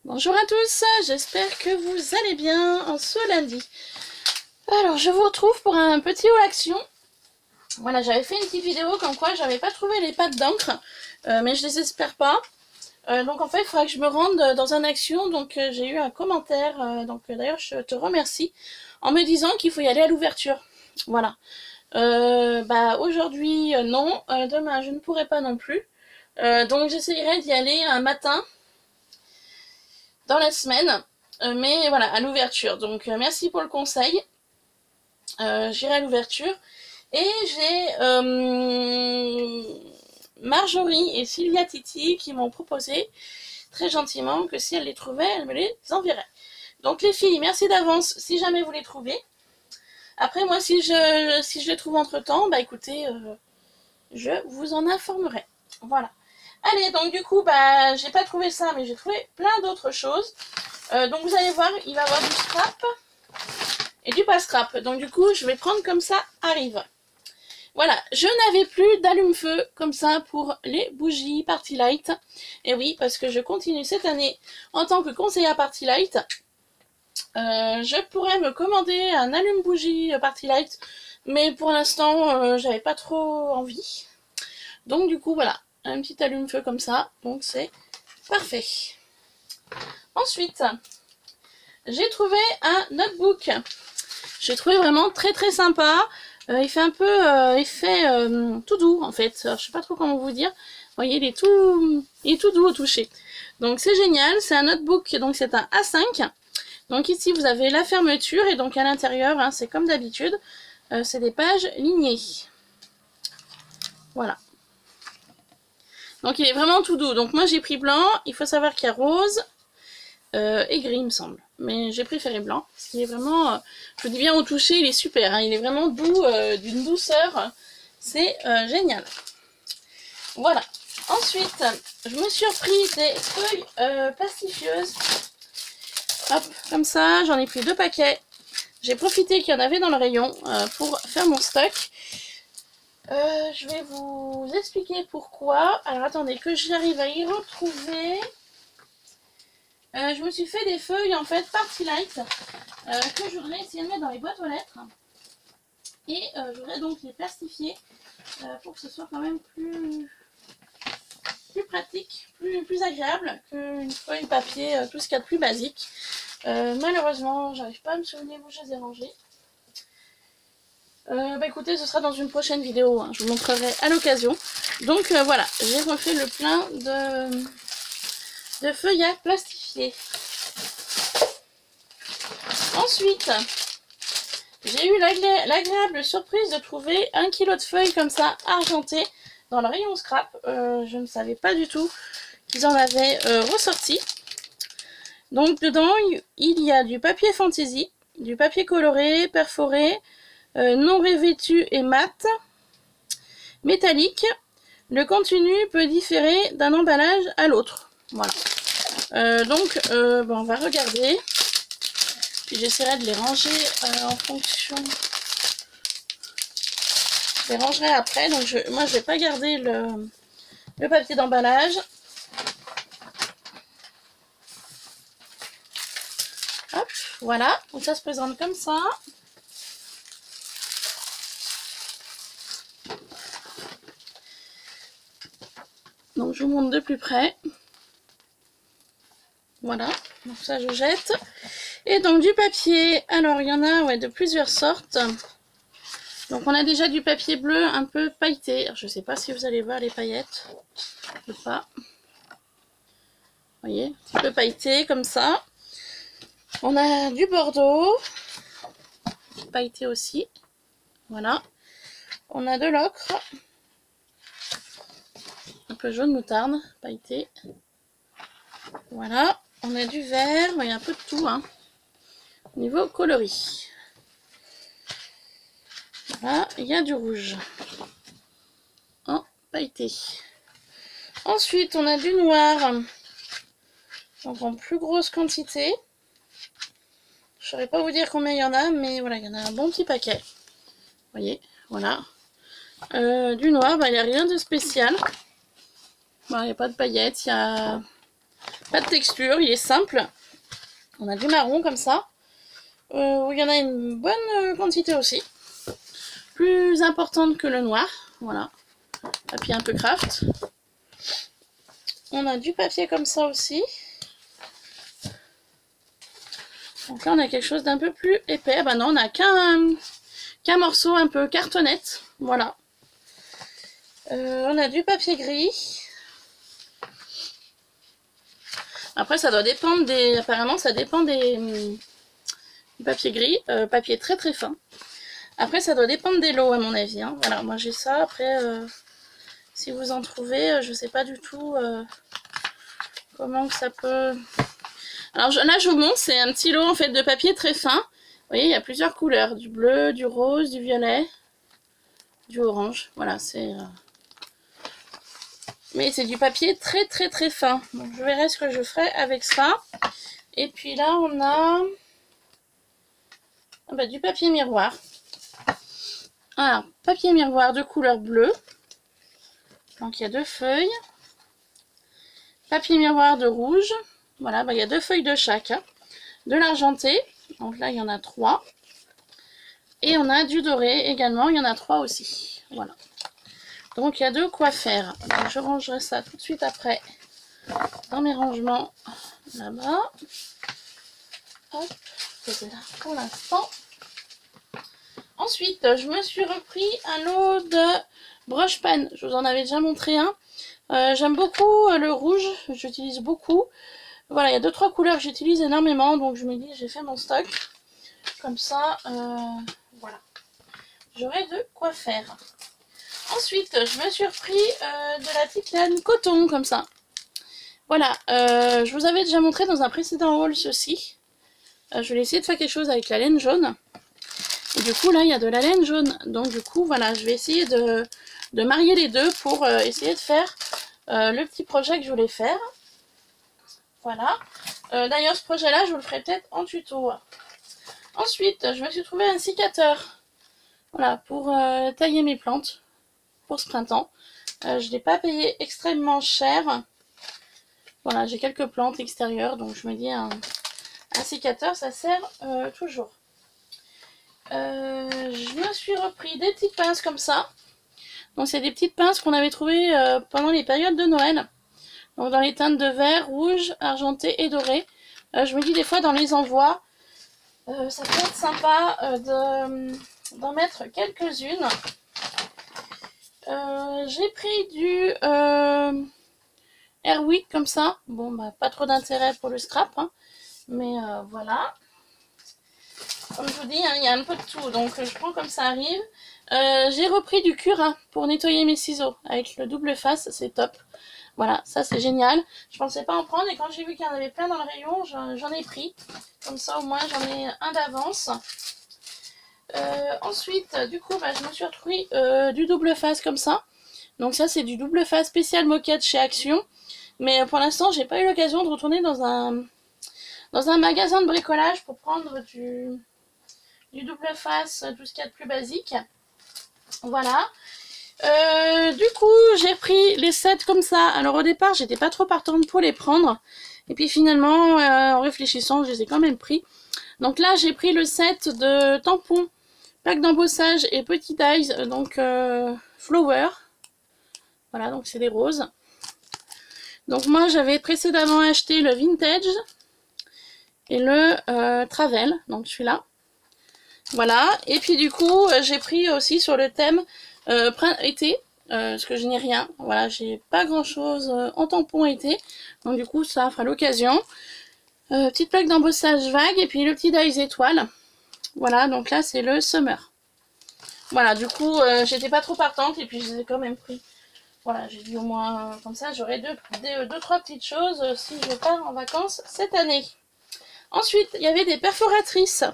Bonjour à tous, j'espère que vous allez bien en ce lundi. Alors je vous retrouve pour un petit haul action. Voilà, j'avais fait une petite vidéo comme quoi j'avais pas trouvé les pâtes d'encre, mais je désespère pas. Donc en fait il faudra que je me rende dans un action, donc j'ai eu un commentaire, d'ailleurs je te remercie, en me disant qu'il faut y aller à l'ouverture. Voilà. Aujourd'hui non, demain je ne pourrai pas non plus. Donc j'essayerai d'y aller un matin dans la semaine, mais voilà, à l'ouverture. Donc merci pour le conseil. J'irai à l'ouverture. Et j'ai Marjorie et Sylvia Titi qui m'ont proposé très gentiment que si elles les trouvaient, elles me les enverraient. Donc les filles, merci d'avance si jamais vous les trouvez. Après moi, si je les trouve entre temps, bah écoutez, je vous en informerai. Voilà. Allez, donc du coup, j'ai pas trouvé ça, mais j'ai trouvé plein d'autres choses. Donc vous allez voir, il va y avoir du scrap et du pas scrap. Donc du coup, je vais prendre comme ça arrive. Voilà, je n'avais plus d'allume-feu comme ça pour les bougies Party Light. Et oui, parce que je continue cette année en tant que conseillère Party Light. Je pourrais me commander un allume-bougie Party Light, mais pour l'instant, j'avais pas trop envie. Donc du coup, voilà, un petit allume-feu comme ça, donc c'est parfait. Ensuite, j'ai trouvé un notebook. J'ai trouvé vraiment très très sympa. Il fait un peu effet tout doux en fait. Alors, je sais pas trop comment vous dire. Vous voyez, il est tout doux au toucher. Donc c'est génial. C'est un notebook, donc c'est un A5. Donc ici vous avez la fermeture et donc à l'intérieur, hein, c'est comme d'habitude, c'est des pages lignées. Voilà. Donc il est vraiment tout doux. Donc moi j'ai pris blanc. Il faut savoir qu'il y a rose et gris il me semble. Mais j'ai préféré blanc. Parce qu'il est vraiment, je vous dis bien au toucher, il est super. Hein, il est vraiment doux, d'une douceur. C'est génial. Voilà. Ensuite, je me suis repris des feuilles plastifieuses. Hop, comme ça, j'en ai pris 2 paquets. J'ai profité qu'il y en avait dans le rayon pour faire mon stock. Je vais vous expliquer pourquoi. Alors attendez que j'arrive à y retrouver. Je me suis fait des feuilles en fait Party Light que je voudrais essayer de mettre dans les boîtes aux lettres. Et je voudrais donc les plastifier pour que ce soit quand même plus pratique, plus agréable qu'une feuille papier, tout ce qu'il y a de plus basique. Malheureusement, j'arrive pas à me souvenir où je les ai rangés. Écoutez, ce sera dans une prochaine vidéo, hein, je vous montrerai à l'occasion. Donc voilà, j'ai refait le plein de feuilles à plastifier. Ensuite, j'ai eu l'agréable surprise de trouver 1 kg de feuilles comme ça, argentées, dans le rayon scrap. Je ne savais pas du tout qu'ils en avaient ressorti. Donc dedans, il y a du papier fantaisie, du papier coloré, perforé, non revêtu et mat, métallique. Le contenu peut différer d'un emballage à l'autre. Voilà. On va regarder. Puis j'essaierai de les ranger en fonction. Je les rangerai après. Donc moi je vais pas garder le papier d'emballage. Hop, voilà. Donc ça se présente comme ça. Donc je vous montre de plus près. Voilà. Donc ça je jette. Et donc du papier, alors il y en a de plusieurs sortes. Donc on a déjà du papier bleu un peu pailleté. Alors, je ne sais pas si vous allez voir les paillettes ou pas. Vous voyez, un petit peu pailleté comme ça. On a du bordeaux, pailleté aussi. Voilà. On a de l'ocre, un peu jaune moutarde, pailleté. Voilà. On a du vert, il y a un peu de tout, hein. Niveau coloris. Voilà, il y a du rouge en pailleté. Ensuite, on a du noir, donc en plus grosse quantité. Je ne saurais pas vous dire combien il y en a, mais voilà, il y en a un bon petit paquet. Vous voyez, voilà. Du noir, il n'y a rien de spécial. Bon, il n'y a pas de paillettes, il y a Pas de texture, il est simple. On a du marron comme ça. Où il y en a une bonne quantité aussi. Plus importante que le noir. Voilà. Papier un peu craft. On a du papier comme ça aussi. Donc là on a quelque chose d'un peu plus épais. Bah non, on n'a qu'un morceau un peu cartonnette. Voilà. On a du papier gris. Après ça doit dépendre des... Apparemment ça dépend du papier gris. Papier très très fin. Après ça doit dépendre des lots à mon avis. Hein. Voilà, moi j'ai ça. Après si vous en trouvez, je sais pas du tout comment que ça peut... Alors là je vous montre, c'est un petit lot en fait de papier très fin. Vous voyez, il y a plusieurs couleurs. Du bleu, du rose, du violet, du orange. Voilà, c'est... Mais c'est du papier très très très fin. Donc je verrai ce que je ferai avec ça. Et puis là on a du papier miroir. Alors, papier miroir de couleur bleue. Donc il y a 2 feuilles. Papier miroir de rouge. Voilà, il y a 2 feuilles de chaque. Hein. De l'argenté. Donc là il y en a 3. Et on a du doré également. Il y en a 3 aussi. Voilà. Donc il y a de quoi faire. Donc, je rangerai ça tout de suite après dans mes rangements là-bas. Hop, c'est là pour l'instant. Ensuite, je me suis repris un lot de broche pan. Je vous en avais déjà montré un. J'aime beaucoup le rouge, j'utilise beaucoup. Voilà, il y a 2-3 couleurs que j'utilise énormément, donc je me dis j'ai fait mon stock. Comme ça, voilà. J'aurai de quoi faire. Ensuite, je me suis repris de la petite laine coton, comme ça. Voilà, je vous avais déjà montré dans un précédent haul ceci. Je vais essayer de faire quelque chose avec la laine jaune. Et du coup, là, il y a de la laine jaune. Donc, du coup, voilà, je vais essayer de marier les deux pour essayer de faire le petit projet que je voulais faire. Voilà. D'ailleurs, ce projet-là, je vous le ferai peut-être en tuto. Ensuite, je me suis trouvé un sécateur. Voilà, pour tailler mes plantes pour ce printemps. Je ne l'ai pas payé extrêmement cher. Voilà, j'ai quelques plantes extérieures, donc je me dis un sécateur, ça sert toujours. Je me suis repris des petites pinces comme ça. Donc c'est des petites pinces qu'on avait trouvées pendant les périodes de Noël. Donc dans les teintes de vert, rouge, argenté et doré. Je me dis des fois dans les envois, ça peut être sympa d'en mettre quelques-unes. J'ai pris du Airwick comme ça. Bon, bah pas trop d'intérêt pour le scrap, hein. Mais voilà. Comme je vous dis, hein, il y a un peu de tout, donc je prends comme ça arrive. J'ai repris du Cura pour nettoyer mes ciseaux avec le double face, c'est top. Voilà, ça c'est génial. Je pensais pas en prendre et quand j'ai vu qu'il y en avait plein dans le rayon, j'en ai pris. Comme ça au moins j'en ai un d'avance. Ensuite, du coup, je me suis repris du double face comme ça. Donc ça c'est du double face spécial moquette chez Action. Mais pour l'instant, j'ai pas eu l'occasion de retourner dans un magasin de bricolage pour prendre du double face, tout ce qu'il y a de plus basique. Voilà. Du coup, j'ai pris les sets comme ça. Alors au départ, j'étais pas trop partante pour les prendre. Et puis finalement, en réfléchissant, je les ai quand même pris. Donc là, j'ai pris le set de tampons, plaques d'embossage et petit dies, donc flower. Voilà, donc c'est des roses. Donc moi, j'avais précédemment acheté le vintage et le travel, donc celui-là. Voilà, et puis du coup, j'ai pris aussi sur le thème été, parce que je n'ai rien. Voilà, j'ai pas grand chose en tampon été, donc du coup, ça fera l'occasion. Petite plaque d'embossage vague, et puis le petit dies étoile. Voilà, donc là, c'est le summer. Voilà, du coup, j'étais pas trop partante, et puis je les ai quand même pris. Voilà, j'ai dit au moins, comme ça, j'aurai deux, trois petites choses si je pars en vacances cette année. Ensuite, il y avait des perforatrices.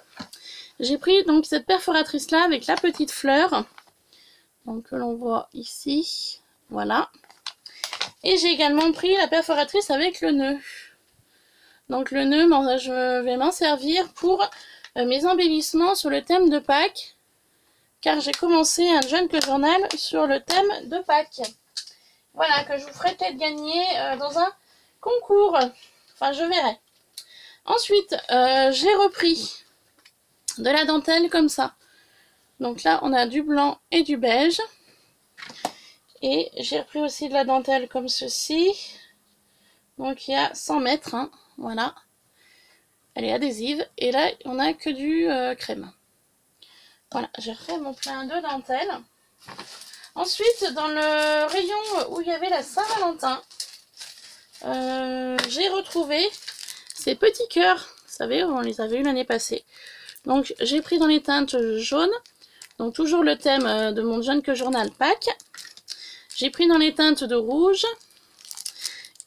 J'ai pris donc cette perforatrice là avec la petite fleur. Donc que l'on voit ici. Voilà. Et j'ai également pris la perforatrice avec le nœud. Donc le nœud, je vais m'en servir pour mes embellissements sur le thème de Pâques. Car j'ai commencé un junk journal sur le thème de Pâques. Voilà, que je vous ferai peut-être gagner dans un concours. Enfin, je verrai. Ensuite, j'ai repris de la dentelle comme ça. Donc là, on a du blanc et du beige. Et j'ai repris aussi de la dentelle comme ceci. Donc il y a 100 mètres, hein, voilà. Elle est adhésive. Et là, on n'a que du crème. Voilà, j'ai refait mon plein de dentelle. Ensuite, dans le rayon où il y avait la Saint-Valentin, j'ai retrouvé ces petits cœurs. Vous savez, on les avait eu l'année passée. Donc, j'ai pris dans les teintes jaunes. Donc, toujours le thème de mon Jeune que Journal Pâques. J'ai pris dans les teintes de rouge.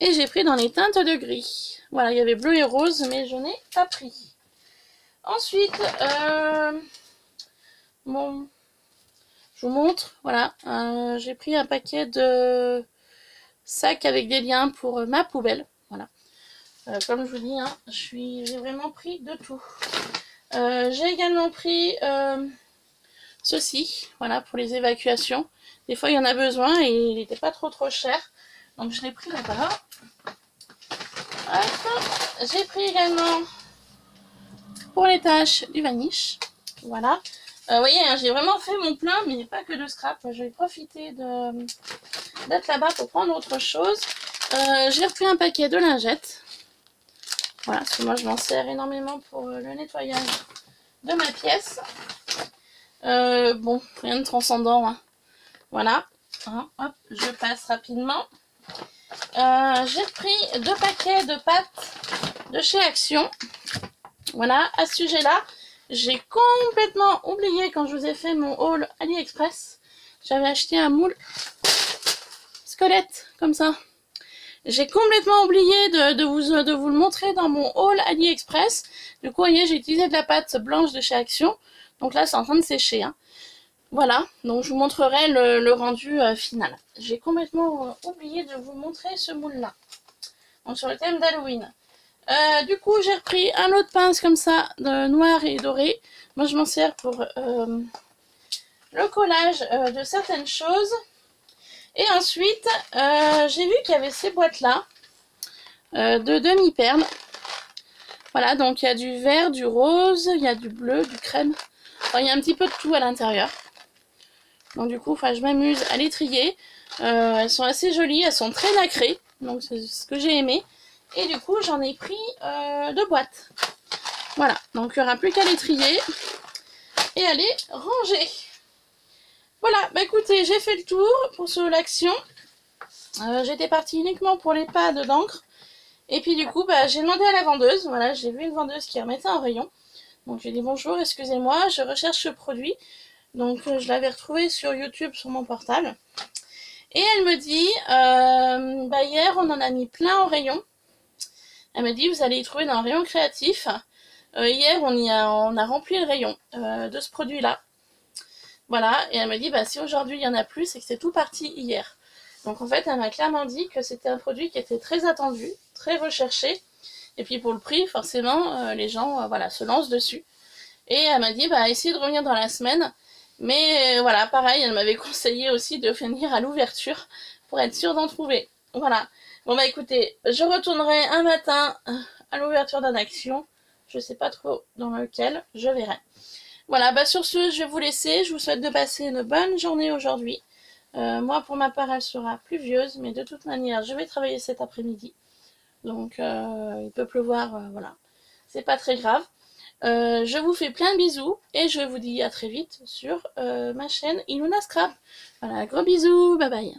Et j'ai pris dans les teintes de gris. Voilà, il y avait bleu et rose, mais je n'ai pas pris. Ensuite, bon, je vous montre. Voilà, j'ai pris un paquet de sacs avec des liens pour ma poubelle. Voilà. Comme je vous dis, hein, j'ai vraiment pris de tout. J'ai également pris ceci, voilà, pour les évacuations. Des fois, il y en a besoin et il n'était pas trop cher. Donc, je l'ai pris là-bas. J'ai pris également pour les tâches du vanish. Voilà. Vous voyez, hein, j'ai vraiment fait mon plein, mais pas que de scrap. Je vais profiter d'être là-bas pour prendre autre chose. J'ai repris un paquet de lingettes. Voilà, parce que moi je m'en sers énormément pour le nettoyage de ma pièce. Bon, rien de transcendant. Hein. Voilà. Hein, hop, je passe rapidement. J'ai repris 2 paquets de pâtes de chez Action. Voilà, à ce sujet-là, j'ai complètement oublié quand je vous ai fait mon haul AliExpress. J'avais acheté un moule squelette, comme ça. J'ai complètement oublié de vous le montrer dans mon haul AliExpress. Du coup, vous voyez, j'ai utilisé de la pâte blanche de chez Action. Donc là, c'est en train de sécher. Hein. Voilà, donc je vous montrerai le rendu final. J'ai complètement oublié de vous montrer ce moule-là. Donc sur le thème d'Halloween. Du coup, j'ai repris un lot de pinces comme ça, de noir et doré. Moi, je m'en sers pour le collage de certaines choses. Et ensuite, j'ai vu qu'il y avait ces boîtes-là de demi-perles. Voilà, donc il y a du vert, du rose, il y a du bleu, du crème. Enfin, il y a un petit peu de tout à l'intérieur. Donc du coup, je m'amuse à les trier. Elles sont assez jolies, elles sont très nacrées. Donc c'est ce que j'ai aimé. Et du coup, j'en ai pris 2 boîtes. Voilà, donc il n'y aura plus qu'à les trier et à les ranger. Voilà, bah écoutez, j'ai fait le tour pour ce l'action. J'étais partie uniquement pour les pads d'encre. Et puis du coup, j'ai demandé à la vendeuse. Voilà, j'ai vu une vendeuse qui remettait en rayon. Donc j'ai dit bonjour, excusez-moi, je recherche ce produit. Donc je l'avais retrouvé sur YouTube sur mon portable. Et elle me dit, hier on en a mis plein en rayon. Elle me dit, vous allez y trouver dans le rayon créatif. Hier on a rempli le rayon de ce produit-là. Voilà, et elle me dit, si aujourd'hui il y en a plus, c'est que c'est tout parti hier. Donc en fait, elle m'a clairement dit que c'était un produit qui était très attendu, très recherché. Et puis pour le prix, forcément, les gens se lancent dessus. Et elle m'a dit, essayez de revenir dans la semaine. Mais voilà, pareil, elle m'avait conseillé aussi de venir à l'ouverture pour être sûre d'en trouver. Voilà. Bon écoutez, je retournerai un matin à l'ouverture d'un Action. Je sais pas trop dans lequel, je verrai. Voilà, sur ce, je vais vous laisser. Je vous souhaite de passer une bonne journée aujourd'hui. Moi, pour ma part, elle sera pluvieuse, mais de toute manière, je vais travailler cet après-midi. Donc, il peut pleuvoir, voilà. C'est pas très grave. Je vous fais plein de bisous et je vous dis à très vite sur ma chaîne Iluna Scrap. Voilà, gros bisous, bye bye.